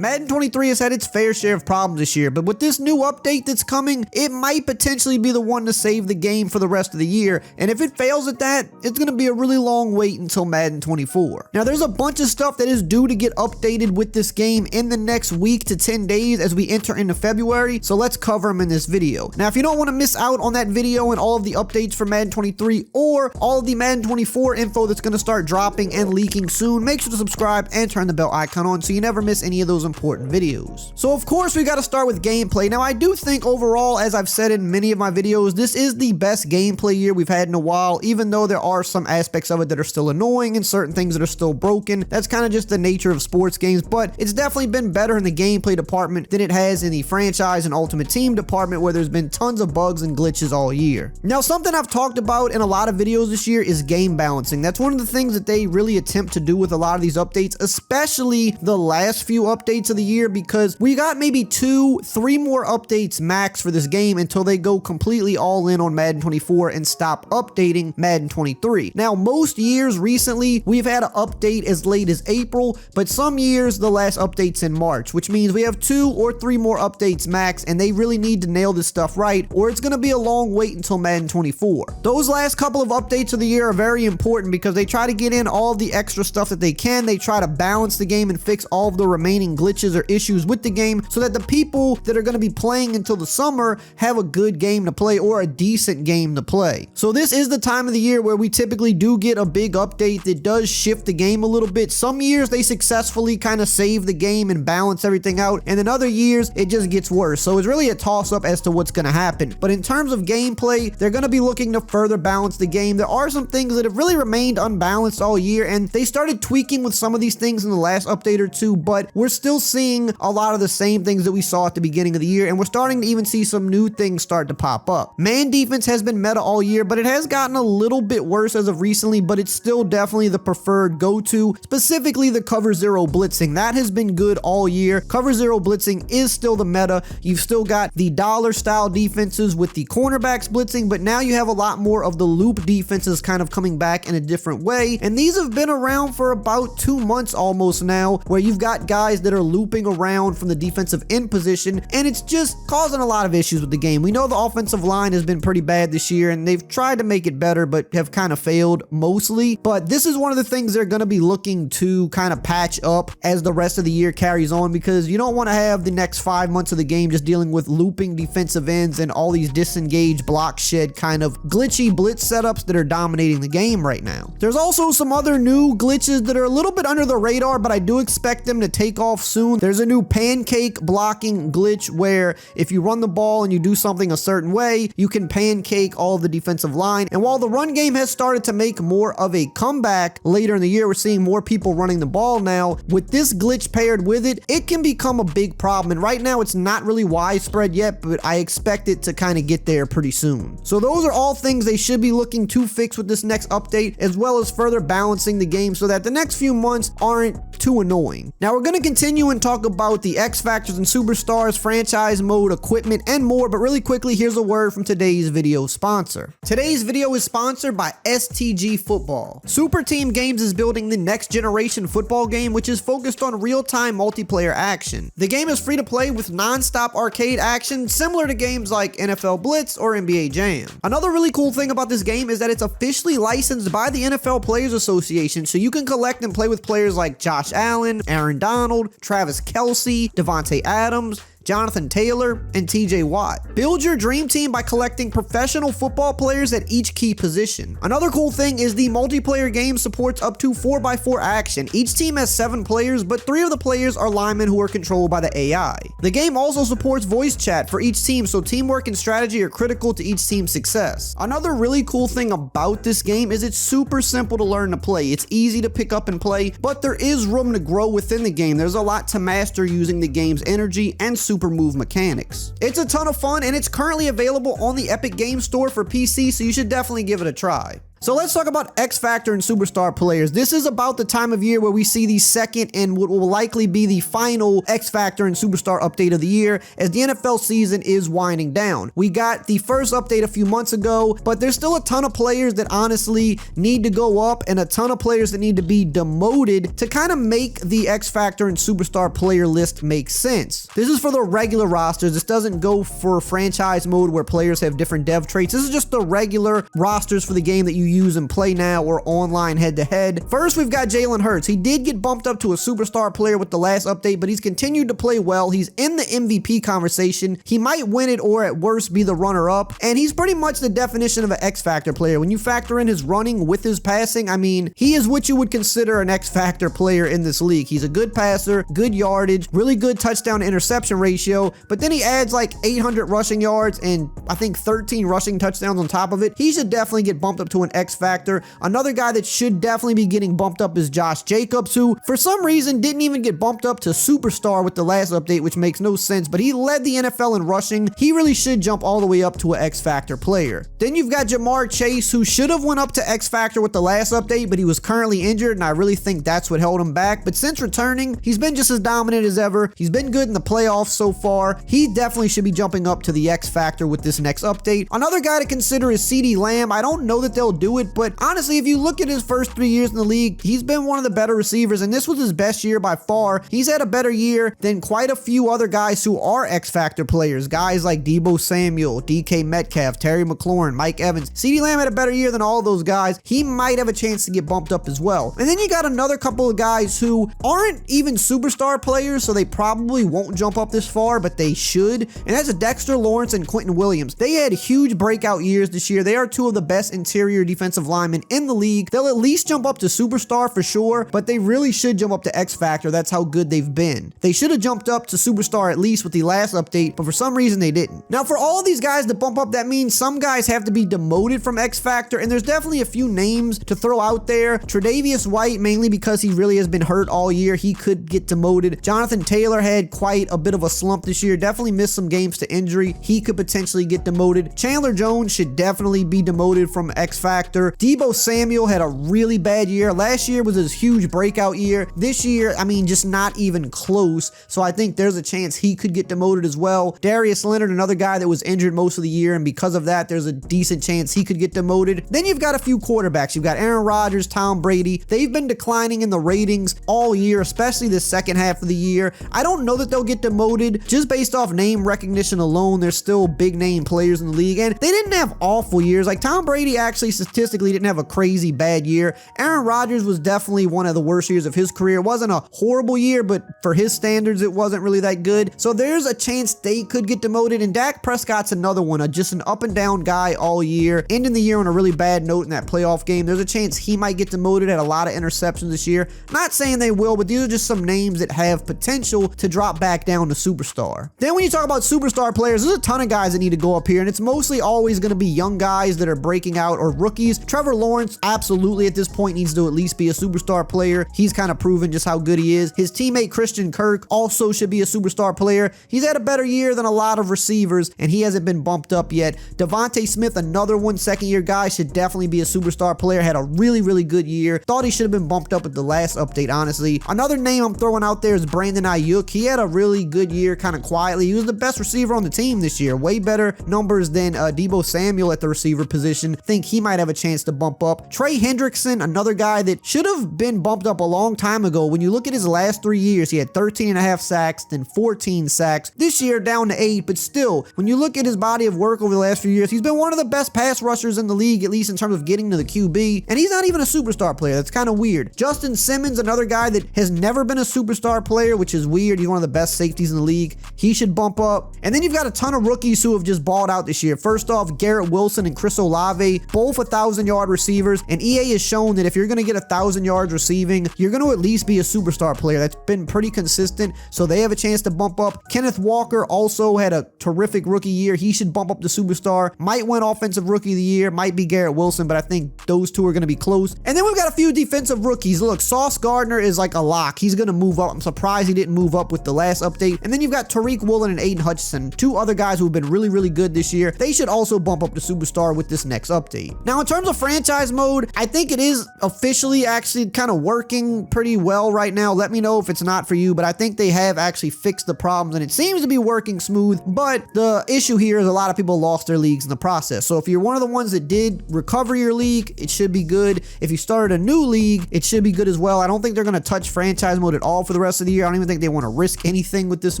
Madden 23 has had its fair share of problems this year, but with this new update that's coming, it might potentially be the one to save the game for the rest of the year, and if it fails at that, it's going to be a really long wait until Madden 24. Now, there's a bunch of stuff that is due to get updated with this game in the next week to 10 days as we enter into February, so let's cover them in this video. Now, if you don't want to miss out on that video and all of the updates for Madden 23 or all of the Madden 24 info that's going to start dropping and leaking soon, make sure to subscribe and turn the bell icon on so you never miss any of those important videos. So of course we got to start with gameplay. Now I do think overall, as I've said in many of my videos, this is the best gameplay year we've had in a while, even though there are some aspects of it that are still annoying and certain things that are still broken. That's kind of just the nature of sports games, but it's definitely been better in the gameplay department than it has in the franchise and ultimate team department, where there's been tons of bugs and glitches all year. Now, something I've talked about in a lot of videos this year is game balancing. That's one of the things that they really attempt to do with a lot of these updates, especially the last few updates of the year, because we got maybe 2-3 more updates max for this game until they go completely all in on Madden 24 and stop updating Madden 23. Now, most years recently, we've had an update as late as April, but some years the last update's in March, which means we have 2 or 3 more updates max, and they really need to nail this stuff right, or it's going to be a long wait until Madden 24. Those last couple of updates of the year are very important because they try to get in all the extra stuff that they can. They try to balance the game and fix all of the remaining glitches or issues with the game so that the people that are going to be playing until the summer have a good game to play or a decent game to play. So this is the time of the year where we typically do get a big update that does shift the game a little bit. Some years they successfully kind of save the game and balance everything out, and in other years it just gets worse. So it's really a toss-up as to what's going to happen. But in terms of gameplay, they're going to be looking to further balance the game. There are some things that have really remained unbalanced all year, and they started tweaking with some of these things in the last update or two, but we're still seeing a lot of the same things that we saw at the beginning of the year, and we're starting to even see some new things start to pop up. Man defense has been meta all year, but it has gotten a little bit worse as of recently, but it's still definitely the preferred go-to, specifically the cover zero blitzing. That has been good all year. Cover zero blitzing is still the meta. You've still got the dollar style defenses with the cornerbacks blitzing, but now you have a lot more of the loop defenses kind of coming back in a different way, and these have been around for about 2 months almost now, where you've got guys that are looping around from the defensive end position, and it's just causing a lot of issues with the game. We know the offensive line has been pretty bad this year, and they've tried to make it better, but have kind of failed mostly, but this is one of the things they're going to be looking to kind of patch up as the rest of the year carries on, because you don't want to have the next 5 months of the game just dealing with looping defensive ends and all these disengaged block shed kind of glitchy blitz setups that are dominating the game right now. There's also some other new glitches that are a little bit under the radar, but I do expect them to take off soon. There's a new pancake blocking glitch where if you run the ball and you do something a certain way, you can pancake all of the defensive line. And while the run game has started to make more of a comeback later in the year, we're seeing more people running the ball now. With this glitch paired with it, it can become a big problem. And right now it's not really widespread yet, but I expect it to kind of get there pretty soon. So those are all things they should be looking to fix with this next update, as well as further balancing the game so that the next few months aren't too annoying. Now we're going to continue and talk about the X Factors and Superstars, franchise mode, equipment, and more, but really quickly, here's a word from today's video sponsor. Today's video is sponsored by STG Football. Super Team Games is building the next generation football game, which is focused on real-time multiplayer action. The game is free to play with non-stop arcade action, similar to games like NFL Blitz or NBA Jam. Another really cool thing about this game is that it's officially licensed by the NFL Players Association, so you can collect and play with players like Josh Allen, Aaron Donald, Travis Kelce, Devontae Adams, Jonathan Taylor, and TJ Watt. Build your dream team by collecting professional football players at each key position. Another cool thing is the multiplayer game supports up to 4x4 action. Each team has 7 players, but 3 of the players are linemen who are controlled by the AI. The game also supports voice chat for each team, so teamwork and strategy are critical to each team's success. Another really cool thing about this game is it's super simple to learn to play. It's easy to pick up and play, but there is room to grow within the game. There's a lot to master using the game's energy and super move mechanics. It's a ton of fun, and it's currently available on the Epic Games Store for PC, so you should definitely give it a try. So let's talk about X Factor and Superstar players. This is about the time of year where we see the second and what will likely be the final X Factor and Superstar update of the year, as the NFL season is winding down. We got the first update a few months ago, but there's still a ton of players that honestly need to go up and a ton of players that need to be demoted to kind of make the X Factor and Superstar player list make sense. This is for the regular rosters. This doesn't go for franchise mode where players have different dev traits. This is just the regular rosters for the game that you use and play now or online head-to-head. First, we've got Jalen Hurts. He did get bumped up to a Superstar player with the last update, but he's continued to play well. He's in the MVP conversation. He might win it or at worst be the runner-up, and he's pretty much the definition of an X Factor player. When you factor in his running with his passing, I mean, he is what you would consider an X Factor player in this league. He's a good passer, good yardage, really good touchdown to interception ratio, but then he adds like 800 rushing yards and I think 13 rushing touchdowns on top of it. He should definitely get bumped up to an X Factor. Another guy that should definitely be getting bumped up is Josh Jacobs, who for some reason didn't even get bumped up to Superstar with the last update, which makes no sense, but he led the NFL in rushing. He really should jump all the way up to an X Factor player. Then you've got Jamar Chase, who should have went up to X Factor with the last update, but he was currently injured, and I really think that's what held him back. But since returning, he's been just as dominant as ever. He's been good in the playoffs so far. He definitely should be jumping up to the X Factor with this next update. Another guy to consider is CeeDee Lamb. I don't know that they'll do it, but honestly, if you look at his first 3 years in the league, he's been one of the better receivers, and this was his best year by far. He's had a better year than quite a few other guys who are X Factor players. Guys like Deebo Samuel, DK Metcalf, Terry McLaurin, Mike Evans. CeeDee Lamb had a better year than all of those guys. He might have a chance to get bumped up as well. And then you got another couple of guys who aren't even Superstar players, so they probably won't jump up this far, but they should. And that's Dexter Lawrence and Quentin Williams. They had huge breakout years this year. They are two of the best interior defensive linemen in the league. They'll at least jump up to Superstar for sure, but they really should jump up to X Factor. That's how good they've been. They should have jumped up to Superstar at least with the last update, but for some reason they didn't. Now, for all these guys to bump up, that means some guys have to be demoted from X Factor, and there's definitely a few names to throw out there. Tre'Davious White, mainly because he really has been hurt all year. He could get demoted. Jonathan Taylor had quite a bit of a slump this year. Definitely missed some games to injury. He could potentially get demoted. Chandler Jones should definitely be demoted from X Factor. Deebo Samuel had a really bad year. Last year was his huge breakout year. This year, I mean, just not even close. So I think there's a chance he could get demoted as well. Darius Leonard, another guy that was injured most of the year, and because of that, there's a decent chance he could get demoted. Then you've got a few quarterbacks. You've got Aaron Rodgers, Tom Brady. They've been declining in the ratings all year, especially the second half of the year. I don't know that they'll get demoted just based off name recognition alone. They're still big name players in the league, and they didn't have awful years. Like Tom Brady actually statistically didn't have a crazy bad year. Aaron Rodgers was definitely one of the worst years of his career. It wasn't a horrible year, but for his standards, it wasn't really that good. So there's a chance they could get demoted, and Dak Prescott's another one, just an up and down guy all year, ending the year on a really bad note in that playoff game. There's a chance he might get demoted. Had a lot of interceptions this year. Not saying they will, but these are just some names that have potential to drop back down to Superstar. Then when you talk about Superstar players, there's a ton of guys that need to go up here, and it's mostly always going to be young guys that are breaking out or rookies. Trevor Lawrence absolutely at this point needs to at least be a Superstar player. He's kind of proven just how good he is. His teammate Christian Kirk also should be a Superstar player. He's had a better year than a lot of receivers, and he hasn't been bumped up yet. Devontae Smith, another one, second-year guy, should definitely be a Superstar player. Had a really, really good year. Thought he should have been bumped up at the last update, honestly. Another name I'm throwing out there is Brandon Ayuk. He had a really good year, kind of quietly. He was the best receiver on the team this year. Way better numbers than Deebo Samuel at the receiver position. Think he might have a chance to bump up. Trey Hendrickson, another guy that should have been bumped up a long time ago. When you look at his last 3 years, he had 13.5 sacks, then 14 sacks. This year down to 8, but still, when you look at his body of work over the last few years, he's been one of the best pass rushers in the league, at least in terms of getting to the QB, and he's not even a Superstar player. That's kind of weird. Justin Simmons, another guy that has never been a Superstar player, which is weird. He's one of the best safeties in the league. He should bump up. And then you've got a ton of rookies who have just balled out this year. First off, Garrett Wilson and Chris Olave, both 1,000-yard receivers, and EA has shown that if you're going to get 1,000 yards receiving, you're going to at least be a Superstar player. That's been pretty consistent, so they have a chance to bump up. Kenneth Walker also had a terrific rookie year. He should bump up to Superstar. Might win Offensive Rookie of the Year, might be Garrett Wilson, but I think those two are going to be close. And then we've got a few defensive rookies. Look, Sauce Gardner is like a lock. He's going to move up. I'm surprised he didn't move up with the last update. And then you've got Tariq Woolen and Aiden Hutchinson, two other guys who have been really, really good this year. They should also bump up to Superstar with this next update. Now, in terms of franchise mode, I think it is officially actually kind of working pretty well right now. Let me know if it's not for you, but I think they have actually fixed the problems and it seems to be working smooth. But the issue here is a lot of people lost their leagues in the process. So if you're one of the ones that did recover your league, it should be good. If you started a new league, it should be good as well. I don't think they're going to touch franchise mode at all for the rest of the year. I don't even think they want to risk anything with this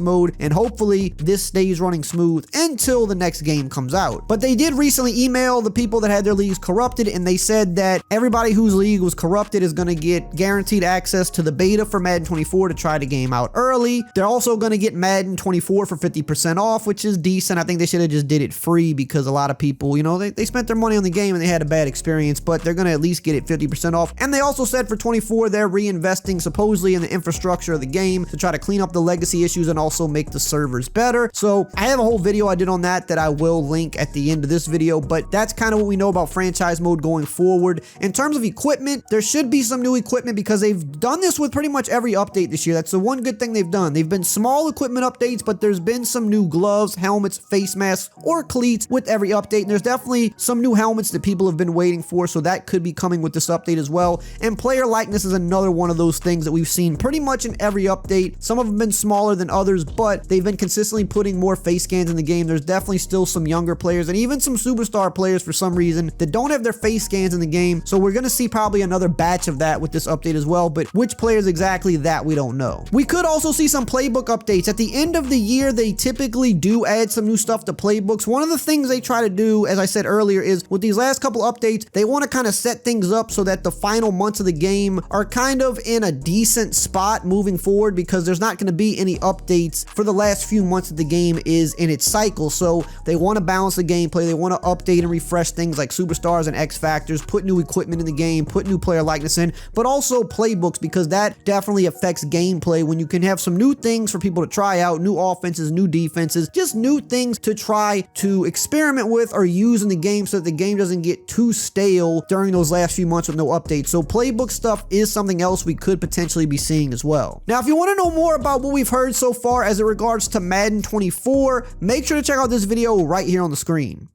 mode, and hopefully this stays running smooth until the next game comes out. But they did recently email the people that had their leagues corrupted, and they said that everybody whose league was corrupted is going to get guaranteed access to the beta for Madden 24 to try the game out early. They're also going to get Madden 24 for 50% off, which is decent. I think they should have just did it free because a lot of people, you know, they spent their money on the game and they had a bad experience, but they're going to at least get it 50% off. And they also said for 24, they're reinvesting supposedly in the infrastructure of the game to try to clean up the legacy issues and also make the servers better. So I have a whole video I did on that I will link at the end of this video, but that's kind of what we know about franchise mode going forward. In terms of equipment, there should be some new equipment because they've done this with pretty much every update this year. That's the one good thing they've done. They've been small equipment updates, but there's been some new gloves, helmets, face masks, or cleats with every update. And there's definitely some new helmets that people have been waiting for, so that could be coming with this update as well. And player likeness is another one of those things that we've seen pretty much in every update. Some of them have been smaller than others, but they've been consistently putting more face scans in the game. There's definitely still some younger players and even some superstar players for some reason that don't have their face scans in the game. So we're going to see probably another batch of that with this update as well, but which players exactly, that we don't know. We could also see some playbook updates. At the end of the year, they typically do add some new stuff to playbooks. One of the things they try to do, as I said earlier, is with these last couple updates, they want to kind of set things up so that the final months of the game are kind of in a decent spot moving forward, because there's not going to be any updates for the last few months that the game is in its cycle. So they want to balance the gameplay. They want to update and refresh things like superstars and X factors, put new equipment in the game, put new player likeness in, but also playbooks, because that definitely affects gameplay when you can have some new things for people to try out, new offenses, new defenses, just new things to try to experiment with or use in the game so that the game doesn't get too stale during those last few months with no updates. So playbook stuff is something else we could potentially be seeing as well. Now, if you want to know more about what we've heard so far as it regards to Madden 24, make sure to check out this video right here on the screen.